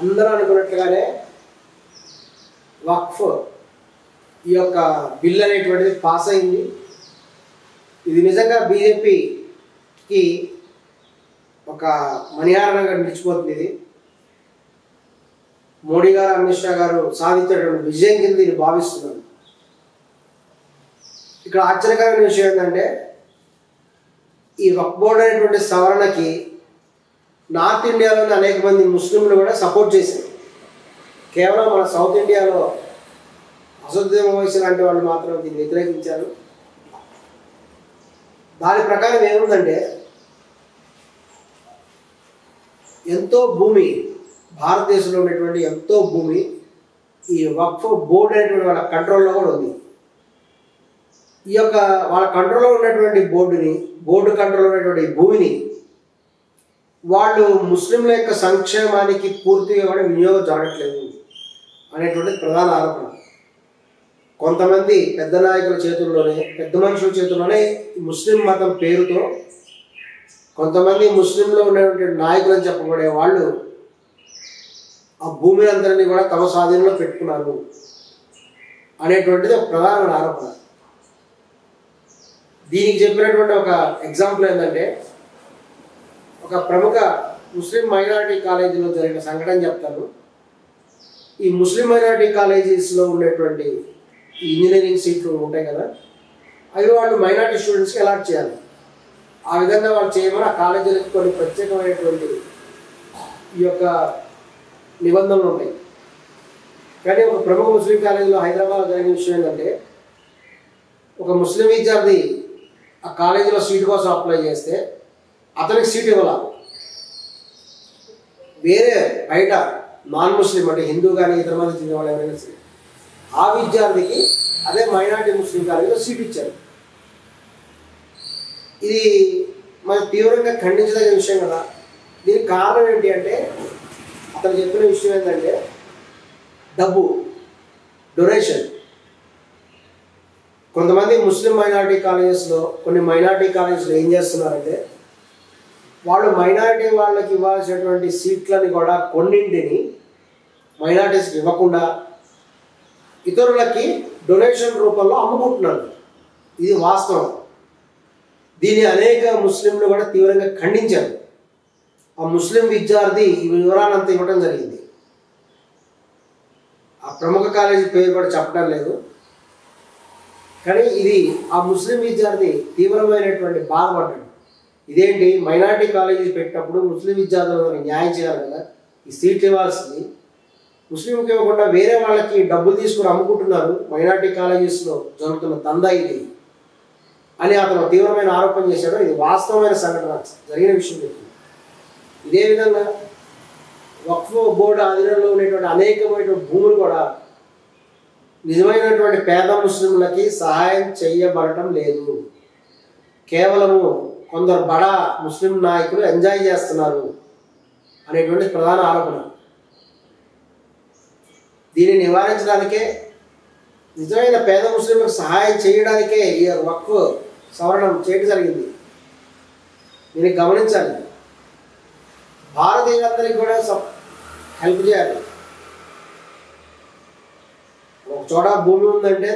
అందరూ అనుకున్నట్లుగానే వక్ఫ్ ఈ యొక్క బిల్ అనేటువంటిది పాస్ అయింది. ఇది నిజంగా బీజేపీకి ఒక మణిహారంగా నిలిచిపోతుంది. ఇది మోడీ గారు, అమిత్ షా గారు సాధించినటువంటి విజయం కింద దీన్ని భావిస్తున్నాను. ఇక్కడ ఆశ్చర్యకరమైన విషయం ఏంటంటే ఈ వక్ఫ్ బోర్డు అనేటువంటి సవరణకి నార్త్ ఇండియాలోని అనేక మంది ముస్లింలు కూడా సపోర్ట్ చేశారు. కేవలం మన సౌత్ ఇండియాలో అసదుద్దీన్ ఓవైసీ లాంటి వాళ్ళు మాత్రం దీన్ని వ్యతిరేకించారు. దాని ప్రకారం ఏముందంటే ఎంతో భూమి, భారతదేశంలో ఉన్నటువంటి ఎంతో భూమి ఈ వక్ఫ్ బోర్డు అనేటువంటి వాళ్ళ కంట్రోల్లో కూడా ఉంది. ఈ యొక్క వాళ్ళ కంట్రోల్లో ఉన్నటువంటి బోర్డు కంట్రోల్లో ఉన్నటువంటి భూమిని వాళ్ళు ముస్లింల యొక్క సంక్షేమానికి పూర్తిగా కూడా వినియోగం జరగట్లేదు అనేటువంటి ప్రధాన ఆరోపణ. కొంతమంది పెద్ద నాయకుల చేతుల్లోనే, పెద్ద మనుషుల చేతుల్లోనే ముస్లిం మతం పేరుతో కొంతమంది ముస్లింలో ఉన్నటువంటి నాయకులు అని చెప్పబడే వాళ్ళు ఆ భూమి అందరినీ కూడా తమ స్వాధీనంలో పెట్టుకున్నారు అనేటువంటిది ఒక ప్రధానమైన ఆరోపణ. దీనికి చెప్పినటువంటి ఒక ఎగ్జాంపుల్ ఏంటంటే ఒక ప్రముఖ ముస్లిం మైనారిటీ కాలేజీలో జరిగిన సంఘటన చెప్తాను. ఈ ముస్లిం మైనారిటీ కాలేజీస్లో ఉండేటువంటి ఇంజనీరింగ్ సీట్లు ఉంటాయి కదా, అవి వాళ్ళు మైనారిటీ స్టూడెంట్స్కి అలాట్ చేయాలి. ఆ విధంగా వాళ్ళు చేయమని ఆ కాలేజీలకు కొన్ని ప్రత్యేకమైనటువంటి ఈ యొక్క నిబంధనలు ఉంటాయి. కానీ ఒక ప్రముఖ ముస్లిం కాలేజీలో హైదరాబాద్ జరిగిన విషయం ఏంటంటే ఒక ముస్లిం విద్యార్థి ఆ కాలేజీలో సీటు కోసం అప్లై చేస్తే అతనికి సీట్ ఇవ్వాలి. వేరే బయట నాన్ ముస్లిం అంటే హిందూ కానీ ఇతర మంది చెందిన వాళ్ళు ఎవరైనా సరే ఆ విద్యార్థికి అదే మైనారిటీ ముస్లిం కాలేజీలో సీట్ ఇచ్చారు. ఇది మనం తీవ్రంగా ఖండించదగిన విషయం కదా. దీనికి కారణం ఏంటి అంటే అతను చెప్పిన విషయం ఏంటంటే డబ్బు, డొనేషన్. కొంతమంది ముస్లిం మైనారిటీ కాలేజెస్లో, కొన్ని మైనారిటీ కాలేజెస్లో ఏం చేస్తున్నారంటే వాళ్ళు మైనారిటీ వాళ్ళకి ఇవ్వాల్సినటువంటి సీట్లని కూడా కొన్నింటిని మైనారిటీస్కి ఇవ్వకుండా ఇతరులకి డొనేషన్ రూపంలో అమ్ముకుంటున్నారు. ఇది వాస్తవం. దీన్ని అనేక ముస్లింలు కూడా తీవ్రంగా ఖండించారు. ఆ ముస్లిం విద్యార్థి ఈ వివరాలంతా ఇవ్వడం జరిగింది. ఆ ప్రముఖ కాలేజీ పేరు కూడా చెప్పడం లేదు. కానీ ఇది ఆ ముస్లిం విద్యార్థి తీవ్రమైనటువంటి బాధపడ్డాడు. ఇదేంటి, మైనారిటీ కాలేజీ పెట్టినప్పుడు ముస్లిం విద్యార్థులకు న్యాయం చేయాలి కదా, ఈ సీట్లు ఇవ్వాల్సింది ముస్లింకి ఇవ్వకుండా వేరే వాళ్ళకి డబ్బులు తీసుకుని అమ్ముకుంటున్నారు, మైనారిటీ కాలేజెస్లో జరుగుతున్న దందా ఇది అని అతను తీవ్రమైన ఆరోపణ చేశాడు. ఇది వాస్తవమైన సంఘటన, జరిగిన విషయం చెప్పింది. ఇదే విధంగా వక్ఫ్ బోర్డు ఆధీనంలో ఉన్నటువంటి అనేకమైనటువంటి భూములు కూడా నిజమైనటువంటి పేద ముస్లింలకి సహాయం చేయబడటం లేదు. కేవలము కొందరు బడా ముస్లిం నాయకులు ఎంజాయ్ చేస్తున్నారు అనేటువంటి ప్రధాన ఆరోపణ. దీన్ని నివారించడానికే, నిజమైన పేద ముస్లింలకు సహాయం చేయడానికే ఈ వక్ఫ్ సవరణ చేయడం జరిగింది. దీన్ని గమనించాలి. భారతీయులందరికీ కూడా హెల్ప్ చేయాలి. ఒక చోట భూమి ఉందంటే,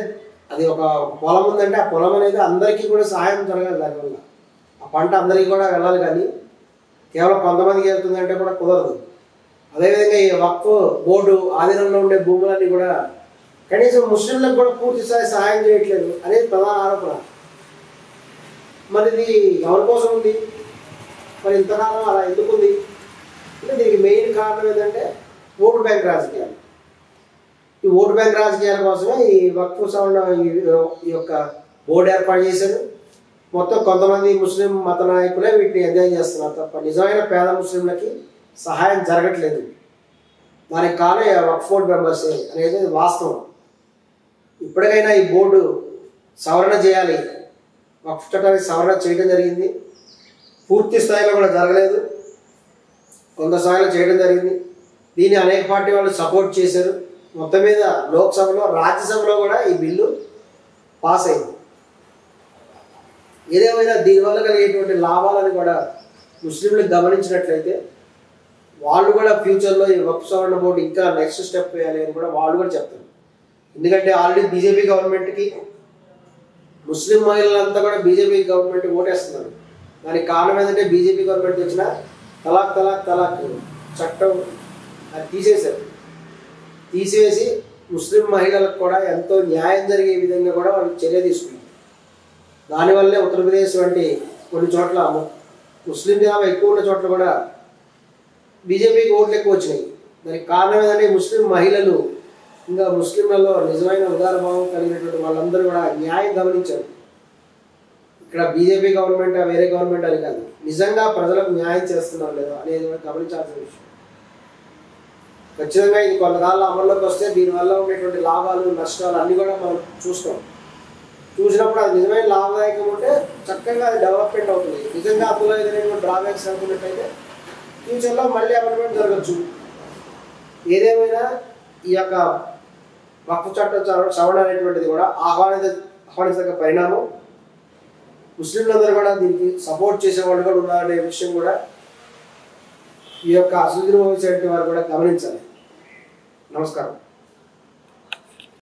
అది ఒక పొలం ఉందంటే ఆ పొలం అనేది అందరికీ కూడా సహాయం జరగాలి. దానివల్ల ఆ పంట అందరికీ కూడా వెళ్ళాలి. కానీ కేవలం కొంతమందికి వెళ్తుందంటే కూడా కుదరదు. అదేవిధంగా ఈ వక్ఫ్ బోర్డు ఆధీనంలో ఉండే భూములన్నీ కూడా కనీసం ముస్లింలకు కూడా పూర్తి స్థాయి సహాయం చేయట్లేదు అనేది ప్రధాన ఆరోపణ. మరి ఇది ఎవరి కోసం ఉంది? మరి ఇంతకాలం అలా ఎందుకు ఉంది అంటే దీనికి మెయిన్ కారణం ఏంటంటే ఓటు బ్యాంక్ రాజకీయాలు. ఈ ఓటు బ్యాంక్ రాజకీయాల కోసమే ఈ వక్ఫ్ సవరణ ఈ యొక్క బోర్డు ఏర్పాటు చేశారు. మొత్తం కొంతమంది ముస్లిం మత నాయకులే వీటిని ఎంజాయ్ చేస్తున్నారు తప్ప నిజమైన పేద ముస్లింలకి సహాయం జరగట్లేదు. దానికి కారణం వక్ఫ్ బోర్డు మెంబర్స్ అనేది వాస్తవం. ఇప్పటికైనా ఈ బోర్డు సవరణ చేయాలి. వక్ఫ్ చట్టాన్ని సవరణ చేయడం జరిగింది. పూర్తి స్థాయిలో కూడా జరగలేదు, కొంత స్థాయిలో చేయడం జరిగింది. దీన్ని అనేక పార్టీ వాళ్ళు సపోర్ట్ చేశారు. మొత్తం మీద లోక్సభలో, రాజ్యసభలో కూడా ఈ బిల్లు పాస్ అయింది. ఏదేమైనా దీనివల్ల కలిగేటువంటి లాభాలను కూడా ముస్లింలకు గమనించినట్లయితే వాళ్ళు కూడా ఫ్యూచర్లో ఈ వక్ఫ్ సవరణ బోర్డు ఇంకా నెక్స్ట్ స్టెప్ వేయాలి అని కూడా వాళ్ళు కూడా చెప్తారు. ఎందుకంటే ఆల్రెడీ బీజేపీ గవర్నమెంట్కి ముస్లిం మహిళలంతా కూడా బీజేపీ గవర్నమెంట్ ఓటేస్తున్నారు. దానికి కారణం ఏంటంటే బీజేపీ గవర్నమెంట్ వచ్చిన తలాక్ తలాక్ తలాక్ చట్టం అది తీసేసి ముస్లిం మహిళలకు కూడా ఎంతో న్యాయం జరిగే విధంగా కూడా వాళ్ళు చర్య తీసుకున్నారు. దానివల్లే ఉత్తరప్రదేశ్ వంటి కొన్ని చోట్ల ముస్లిం జనాభా ఎక్కువ ఉన్న చోట్ల కూడా బీజేపీకి ఓట్లు ఎక్కువ వచ్చినాయి. దానికి కారణం ఏంటంటే ముస్లిం మహిళలు ఇంకా ముస్లింలలో నిజమైన ఉదారభావం కలిగినటువంటి వాళ్ళందరూ కూడా న్యాయం గమనించారు. ఇక్కడ బీజేపీ గవర్నమెంట్ వేరే గవర్నమెంట్ అని కాదు, నిజంగా ప్రజలకు న్యాయం చేస్తున్నారు లేదా అనేది గమనించాల్సిన విషయం. ఖచ్చితంగా ఇది కొంతకాలం అమల్లోకి వస్తే దీనివల్ల ఉండేటువంటి లాభాలు నష్టాలు అన్నీ కూడా మనం చూస్తాం. చూసినప్పుడు అది నిజమైన లాభదాయకం ఉంటే చక్కగా అది డెవలప్మెంట్ అవుతుంది. నిజంగా అందులో ఏదైనా డ్రాబ్యాక్స్ అనుకున్నట్టయితే ఫ్యూచర్లో మళ్ళీ అమెండ్మెంట్ జరగచ్చు. ఏదేమైనా ఈ యొక్క వక్ఫ్ చట్టం సవరణ అనేటువంటిది కూడా ఆహ్వానించదగ్గ పరిణామం. ముస్లింలందరూ కూడా దీనికి సపోర్ట్ చేసేవాళ్ళు కూడా ఉన్నారనే విషయం కూడా ఈ యొక్క అసదుద్దీన్ ఓవైసీ వారు కూడా గమనించాలి. నమస్కారం.